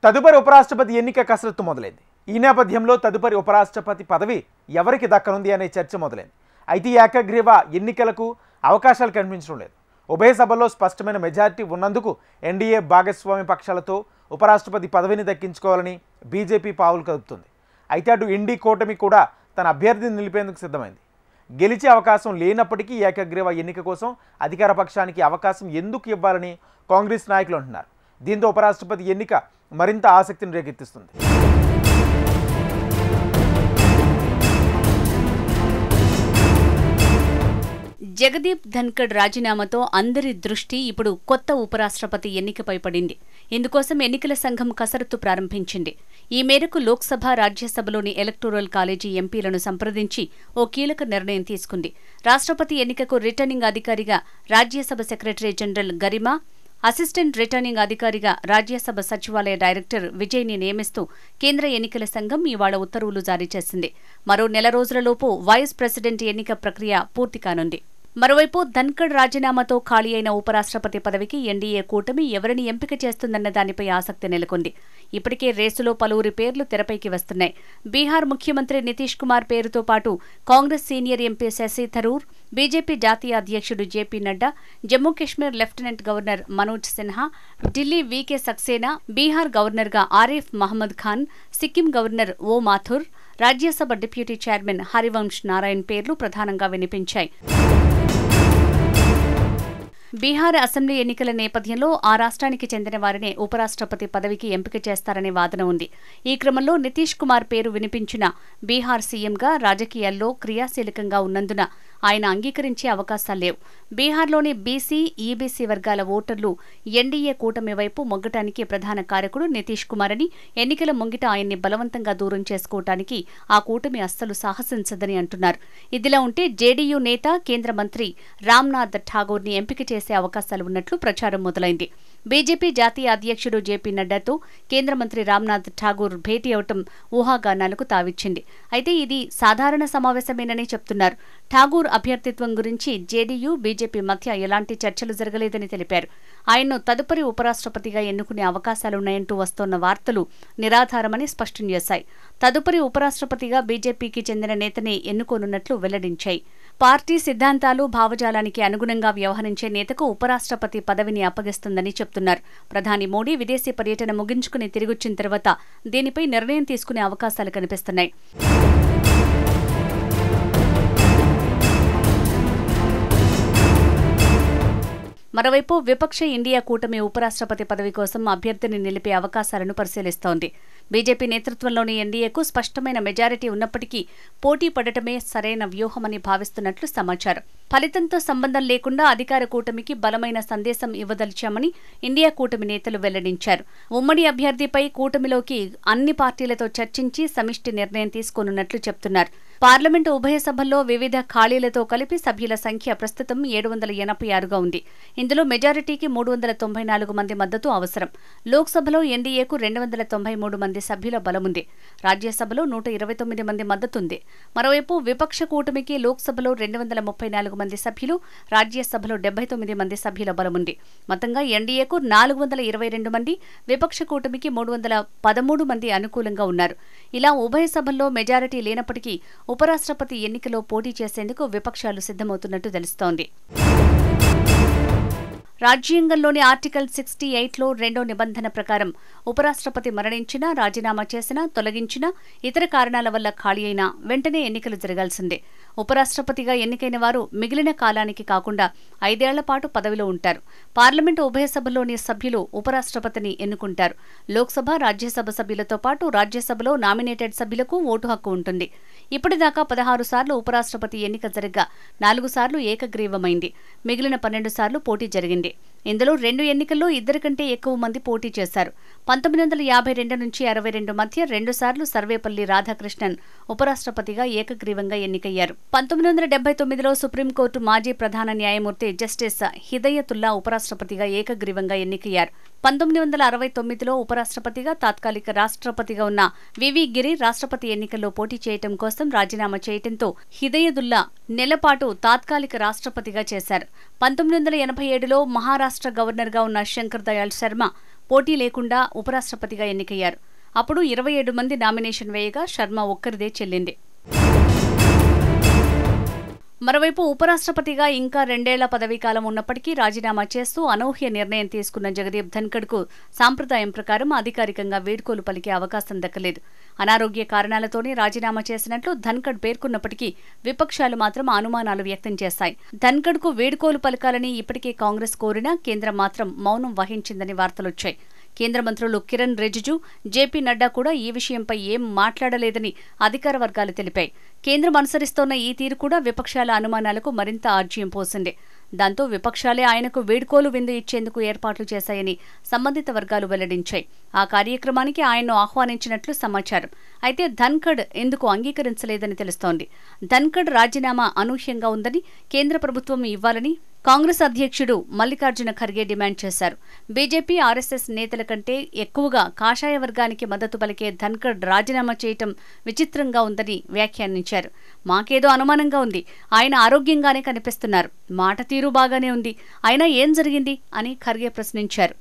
తదుపరి ఉపరాష్ట్రపతి ఎన్నిక కసరత్తు మొదలైంది. ఈ నేపథ్యంలో తదుపరి ఉపరాష్ట్రపతి పదవి ఎవరికి దక్కనుంది అనే చర్చ మొదలైంది. అయితే ఈ ఏకగ్రీవ ఎన్నికలకు అవకాశాలు కనిపించడం లేదు. ఉభయ సభల్లో స్పష్టమైన మెజారిటీ ఉన్నందుకు ఎన్డీఏ భాగస్వామి పక్షాలతో ఉపరాష్ట్రపతి పదవిని దక్కించుకోవాలని బీజేపీ పావులు కదుపుతుంది. అయితే అటు ఇండి కూటమి కూడా తన అభ్యర్థిని నిలిపేందుకు సిద్ధమైంది. గెలిచే అవకాశం లేనప్పటికీ ఏకగ్రీవ ఎన్నిక కోసం అధికార పక్షానికి అవకాశం ఎందుకు ఇవ్వాలని కాంగ్రెస్ నాయకులు అంటున్నారు. దీంతో ఉపరాష్ట్రపతి ఎన్నిక మరింత ఆసక్తిని రేకెత్తిస్తుంది. జగదీప్ ధన్కడ్ రాజీనామాతో అందరి దృష్టి ఇప్పుడు కొత్త ఉపరాష్ట్రపతి ఎన్నికపై పడింది. ఇందుకోసం ఎన్నికల సంఘం కసరత్తు ప్రారంభించింది. ఈ మేరకు లోక్సభ, రాజ్యసభలోని ఎలక్టోరల్ కాలేజీ ఎంపీలను సంప్రదించి ఓ కీలక నిర్ణయం తీసుకుంది. రాష్ట్రపతి ఎన్నికకు రిటర్నింగ్ అధికారిగా Rajya Sabha secretary general Garima, assistant returning అధికారిగా రాజ్యసభ సచివాలయ డైరెక్టర్ విజయ్ని నియమిస్తూ కేంద్ర ఎన్నికల సంఘం ఇవాళ ఉత్తర్వులు జారీ చేసింది. మరో నెల రోజులలోపు వైస్ ప్రెసిడెంట్ ఎన్నిక ప్రక్రియ పూర్తి కానుంది. మరోవైపు ధన్కడ్ రాజీనామాతో ఖాళీ అయిన ఉపరాష్ట్రపతి పదవికి ఎన్డీఏ కూటమి ఎవరిని ఎంపిక చేస్తుందన్న దానిపై ఆసక్తి నెలకొంది. ఇప్పటికే రేసులో పలువురి పేర్లు తెరపైకి వస్తున్నాయి. బీహార్ ముఖ్యమంత్రి నితీష్ కుమార్ పేరుతో పాటు కాంగ్రెస్ సీనియర్ ఎంపీ శశి థరూర్, బీజేపీ జాతీయ అధ్యక్షుడు జేపీ నడ్డా, జమ్మూ కశ్మీర్ లెఫ్టినెంట్ గవర్నర్ మనోజ్ సిన్హా, ఢిల్లీ వీకే సక్సేనా, బీహార్ గవర్నర్గా Arif Mohammad Khan, Sikkim governor O Mathur, Rajya Sabha deputy chairman Harivansh Narayan పేర్లు ప్రధానంగా వినిపించాయి. బీహార్ అసెంబ్లీ ఎన్నికల నేపథ్యంలో ఆ రాష్ట్రానికి చెందిన వారినే ఉపరాష్ట్రపతి పదవికి ఎంపిక చేస్తారనే వాదన ఉంది. ఈ క్రమంలో నితీష్ కుమార్ పేరు వినిపించిన బీహార్ సీఎంగా రాజకీయాల్లో క్రియాశీలకంగా ఉన్నందున ఆయన అంగీకరించే అవకాశాలు లేవు. బీహార్లోని బీసీ, ఈబీసీ వర్గాల ఓటర్లు ఎన్డీఏ కూటమి వైపు మొగ్గటానికి ప్రధాన కారకుడు నితీష్ కుమార్ అని, ఎన్నికల ముంగిట ఆయన్ని బలవంతంగా దూరం చేసుకోవటానికి ఆ కూటమి అస్సలు సాహసించదని అంటున్నారు. ఇదిలా ఉంటే జేడీయూ నేత, కేంద్ర మంత్రి రామ్నాథ్ ఠాగూర్ని ఎంపిక చేసే అవకాశాలు ఉన్నట్లు ప్రచారం మొదలైంది. బీజేపీ జాతీయ అధ్యక్షుడు జేపీ నడ్డాతో కేంద్ర మంత్రి రామ్నాథ్ ఠాగూర్ భేటీ అవటం ఊహాగానాలకు తావిచ్చింది. అయితే ఇది సాధారణ సమావేశమేనని చెప్తున్నారు. ఠాగూర్ అభ్యర్థిత్వం గురించి జేడీయూ, బీజేపీ మధ్య ఎలాంటి చర్చలు జరగలేదని తెలిపారు. ఆయన్ను తదుపరి ఉపరాష్ట్రపతిగా ఎన్నుకునే అవకాశాలున్నాయంటూ వస్తోన్న వార్తలు నిరాధారమని స్పష్టం చేశాయి. తదుపరి ఉపరాష్ట్రపతిగా బీజేపీకి చెందిన నేతనే ఎన్నుకోనున్నట్లు వెల్లడించాయి. పార్టీ సిద్ధాంతాలు, భావజాలానికి అనుగుణంగా వ్యవహరించే నేతకు ఉపరాష్ట్రపతి పదవిని అప్పగిస్తుందని చెప్తున్నారు. ప్రధాని మోడీ విదేశీ పర్యటన ముగించుకుని తిరిగొచ్చిన తర్వాత దీనిపై నిర్ణయం తీసుకునే అవకాశాలు కనిపిస్తున్నాయి. మరోవైపు విపక్ష ఇండియా కూటమి ఉపరాష్ట్రపతి పదవి కోసం అభ్యర్థిని నిలిపే అవకాశాలను పరిశీలిస్తోంది. బీజేపీ నేతృత్వంలోని ఎన్డీఏకు స్పష్టమైన మెజారిటీ ఉన్నప్పటికీ పోటీ పడటమే సరైన వ్యూహమని భావిస్తున్నట్లు సమాచారం. ఫలితంతో సంబంధం లేకుండా అధికార కూటమికి బలమైన సందేశం ఇవ్వదలిచామని ఇండియా కూటమి నేతలు వెల్లడించారు. ఉమ్మడి అభ్యర్థిపై కూటమిలోకి అన్ని పార్టీలతో చర్చించి సమిష్టి నిర్ణయం తీసుకోనున్నట్లు చెప్తున్నారు. పార్లమెంటు ఉభయ సభల్లో వివిధ ఖాళీలతో కలిపి సభ్యుల సంఖ్య ప్రస్తుతం 786గా ఉంది. ఇందులో మెజారిటీకి 394 మంది మద్దతు అవసరం. లోక్సభలో ఎన్డీఏకు 293 మంది సభ్యుల బలముంది. రాజ్యసభలో 129 మంది మద్దతుంది. మరోవైపు విపక్ష కూటమికి లోక్సభలో 234 మంది సభ్యులు, రాజ్యసభలో 79 మంది సభ్యుల బలముంది. మొత్తంగా ఎన్డీఏకు 422 మంది, విపక్ష కూటమికి 313 మంది అనుకూలంగా ఉన్నారు. ఇలా ఉభయ సభల్లో మెజారిటీ లేనప్పటికీ ఉపరాష్ట్రపతి ఎన్నికలో పోటీ చేసేందుకు విపక్షాలు సిద్ధమవుతున్నట్టు తెలుస్తోంది. రాజ్యాంగంలోని ఆర్టికల్ 68లో 2వ నిబంధన ప్రకారం ఉపరాష్ట్రపతి మరణించినా, రాజీనామా చేసినా, తొలగించినా, ఇతర కారణాల వల్ల ఖాళీ అయినా వెంటనే ఎన్నికలు జరగాల్సిందే. ఉపరాష్ట్రపతిగా ఎన్నికైన వారు మిగిలిన కాలానికి కాకుండా 5 ఏళ్ల పాటు పదవిలో ఉంటారు. పార్లమెంటు ఉభయ సభల్లోని సభ్యులు ఉపరాష్ట్రపతిని ఎన్నుకుంటారు. లోక్సభ, రాజ్యసభ సభ్యులతో పాటు రాజ్యసభలో నామినేటెడ్ సభ్యులకు ఓటు హక్కు ఉంటుంది. ఇప్పటిదాకా 16 సార్లు ఉపరాష్ట్రపతి ఎన్నిక జరగ్గా 4 సార్లు ఏకగ్రీవమైంది. మిగిలిన 12 సార్లు పోటీ జరిగింది. ఇందులో 2 ఎన్నికల్లో 2 కంటే ఎక్కువ మంది పోటీ చేశారు. 1952 నుంచి 62 మధ్య 2 సార్లు సర్వేపల్లి రాధాకృష్ణన్ ఉపరాష్ట్రపతిగా ఏకగ్రీవంగా ఎన్నికయ్యారు. 1979లో సుప్రీంకోర్టు మాజీ ప్రధాన న్యాయమూర్తి జస్టిస్ హిదయతుల్లా ఉపరాష్ట్రపతిగా ఏకగ్రీవంగా ఎన్నికయ్యారు. 1969లో ఉపరాష్ట్రపతిగా, తాత్కాలిక రాష్ట్రపతిగా ఉన్న వివి గిరి రాష్ట్రపతి ఎన్నికల్లో పోటీ చేయటం కోసం రాజీనామా చేయటంతో హిదయతుల్లా నెలపాటు తాత్కాలిక రాష్ట్రపతిగా చేశారు. 1987లో మహారాష్ట్ర గవర్నర్గా ఉన్న శంకర్ దయాళ్ శర్మ పోటీ లేకుండా ఉపరాష్ట్రపతిగా ఎన్నికయ్యారు. అప్పుడు 27 మంది నామినేషన్ వేయగా శర్మ ఒక్కరిదే చెల్లింది. మరోవైపు ఉపరాష్ట్రపతిగా ఇంకా 2 ఏళ్ల పదవీకాలం ఉన్నప్పటికీ రాజీనామా చేస్తూ అనూహ్య నిర్ణయం తీసుకున్న జగదీప్ ధన్ఖడ్కు సాంప్రదాయం ప్రకారం అధికారికంగా వీడ్కోలు పలికే అవకాశం దక్కలేదు. అనారోగ్య కారణాలతోనే రాజీనామా చేసినట్లు ధన్ఖడ్ పేర్కొన్నప్పటికీ విపక్షాలు మాత్రం అనుమానాలు వ్యక్తం చేశాయి. ధన్ఖడ్కు వీడ్కోలు పలకాలని ఇప్పటికే కాంగ్రెస్ కోరినా కేంద్రం మాత్రం మౌనం వహించిందని వార్తలొచ్చాయి. కేంద్ర మంత్రులు కిరణ్ రిజిజు, జేపీ నడ్డా కూడా ఈ విషయంపై ఏం మాట్లాడలేదని అధికార వర్గాలు తెలిపాయి. కేంద్రం అనుసరిస్తోన్న ఈ తీరు కూడా విపక్షాల అనుమానాలకు మరింత ఆజ్యం పోసింది. దాంతో విపక్షాలే ఆయనకు వీడ్కోలు విందు ఇచ్చేందుకు ఏర్పాట్లు చేశాయని సంబంధిత వర్గాలు వెల్లడించాయి. ఆ కార్యక్రమానికి ఆయన్ను ఆహ్వానించినట్లు సమాచారం. అయితే ధన్ఖడ్ ఎందుకు అంగీకరించలేదని తెలుస్తోంది. ధన్ఖడ్ రాజీనామా అనూహ్యంగా ఉందని, కేంద్ర ప్రభుత్వం ఇవ్వాలని కాంగ్రెస్ అధ్యక్షుడు మల్లికార్జున ఖర్గే డిమాండ్ చేశారు. బీజేపీ, ఆర్ఎస్ఎస్ నేతల కంటే ఎక్కువగా కాషాయ వర్గానికి మద్దతు పలికే ధన్ఖడ్ రాజీనామా చేయటం విచిత్రంగా ఉందని వ్యాఖ్యానించారు. మాకేదో అనుమానంగా ఉంది. ఆయన ఆరోగ్యంగానే కనిపిస్తున్నారు. మాట తీరు బాగానే ఉంది. అయినా ఏం జరిగింది అని ఖర్గే ప్రశ్నించారు.